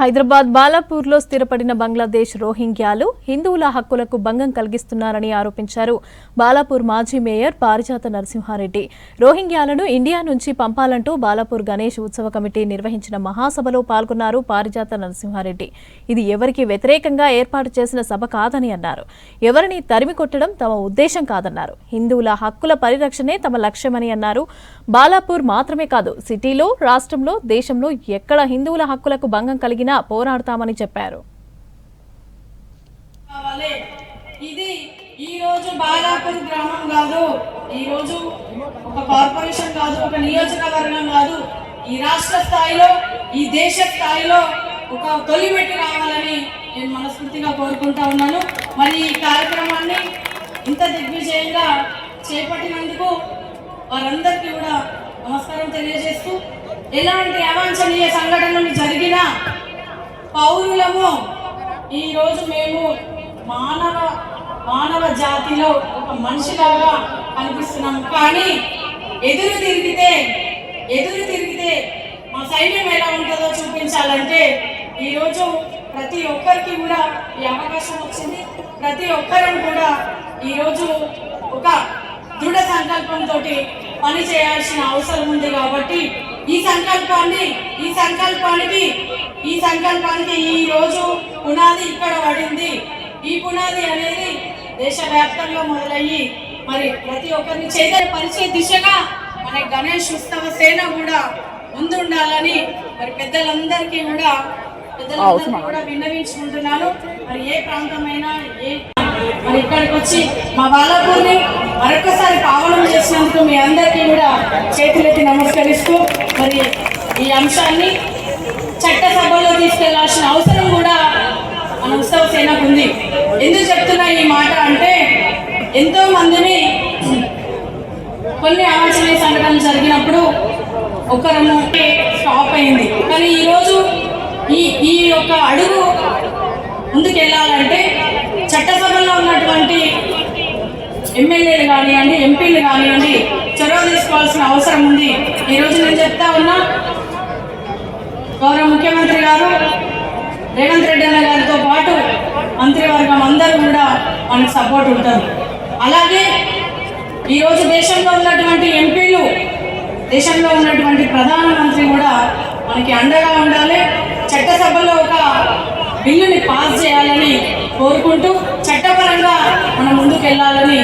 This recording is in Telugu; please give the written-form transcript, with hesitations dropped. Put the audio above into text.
హైదరాబాద్ బాలాపూర్లో స్థిరపడిన బంగ్లాదేశ్ రోహింగ్యాలు హిందువుల హక్కులకు భంగం కలిగిస్తున్నారని ఆరోపించారు బాలాపూర్ మాజీ మేయర్ పారిజాత నరసింహారెడ్డి. రోహింగ్యాలను ఇండియా నుంచి పంపాలంటూ బాలాపూర్ గణేష్ ఉత్సవ కమిటీ నిర్వహించిన మహాసభలో పాల్గొన్నారు పారిజాత నరసింహారెడ్డి. ఇది ఎవరికి వ్యతిరేకంగా ఏర్పాటు చేసిన సభ కాదని అన్నారు. ఎవరిని తరిమి కొట్టడం తమ ఉద్దేశం కాదన్నారు. హిందువుల హక్కుల పరిరక్షణే తమ లక్ష్యమని అన్నారు. బాలాపూర్ మాత్రమే కాదు, సిటీలో, రాష్ట్రంలో, దేశంలో ఎక్కడ హిందువుల హక్కులకు భంగం కలిగినా పోరాడతామని చెప్పారు. ఇది ఈ రోజు బాలాపూర్ గ్రామం కాదు, ఈ రోజు ఒక కార్పొరేషన్ కాదు, ఒక నియోజకవర్గం కాదు, ఈ రాష్ట్ర స్థాయిలో, ఈ దేశ స్థాయిలో ఒక తొలిమెట్టు రావాలని నేను మనస్ఫూర్తిగా కోరుకుంటా ఉన్నాను. మరి ఈ కార్యక్రమాన్ని ఇంత దిగ్విజయంగా చేపట్టినందుకు వారందరికీ కూడా నమస్కారం తెలియజేస్తూ, ఎలాంటి అవాంఛనీయ సంఘటనలు జరిగినా పౌరులము ఈరోజు మేము మానవ జాతిలో ఒక మనిషిలాగా కనిపిస్తున్నాము. కానీ ఎదురు తిరిగితే మా సైన్యం ఎలా ఉంటుందో చూపించాలంటే ఈరోజు ప్రతి ఒక్కరికి కూడా ఈ అవకాశం వచ్చింది. ప్రతి ఒక్కరం కూడా ఈరోజు ఒక దృఢ సంకల్పంతో పని చేయాల్సిన అవసరం ఉంది. కాబట్టి ఈ సంకల్పానికి ఈ రోజు పునాది ఇక్కడ పడింది. ఈ పునాది అనేది దేశవ్యాప్తంగా మొదలయ్యి మరి ప్రతి ఒక్కరిని చైతన్యపరిచే దిశగా మన గణేష్ ఉత్సవ సేన కూడా ముందుండాలని మరి పెద్దలందరికీ కూడా విన్నవించుకుంటున్నాను. మరి ఏ ప్రాంతమైనా మరి ఇక్కడికి వచ్చి మా బాలాపూర్ని మరొకసారి పావనం చేసినందుకు మీ అందరికీ కూడా చేతులెత్తి నమస్కరిస్తూ మరి ఈ అంశాన్ని చట్టసభలో తీసుకెళ్లాల్సిన అవసరం కూడా మన ఉత్సవ సేనకు ఉంది. ఎందుకు చెప్తున్నా ఈ మాట అంటే, ఎంతో మందిని కొన్ని అవాంఛనీయ సంఘటనలు జరిగినప్పుడు ఒకరము స్టాప్ అయింది. కానీ ఈరోజు ఈ యొక్క అడుగు ముందుకెళ్ళాలంటే చట్టసభలో ఉన్నటువంటి ఎమ్మెల్యేలు కానివ్వండి, ఎంపీలు కానివ్వండి, చొరవ తీసుకోవాల్సిన అవసరం ఉంది. ఈరోజు నేను చెప్తా ఉన్నా, గౌరవ ముఖ్యమంత్రి గారు రేవంత్ రెడ్డి అన్న గారితో పాటు మంత్రివర్గం అందరూ కూడా మనకు సపోర్ట్ ఉంటారు. అలాగే ఈరోజు దేశంలో ఉన్నటువంటి ఎంపీలు, దేశంలో ఉన్నటువంటి ప్రధానమంత్రి కూడా మనకి అండగా ఉండాలి. చట్టసభలో ఒక బిల్లుని పాస్ చేయాలని కోరుకుంటూ చట్టపరంగా మనం ముందుకు వెళ్ళాలని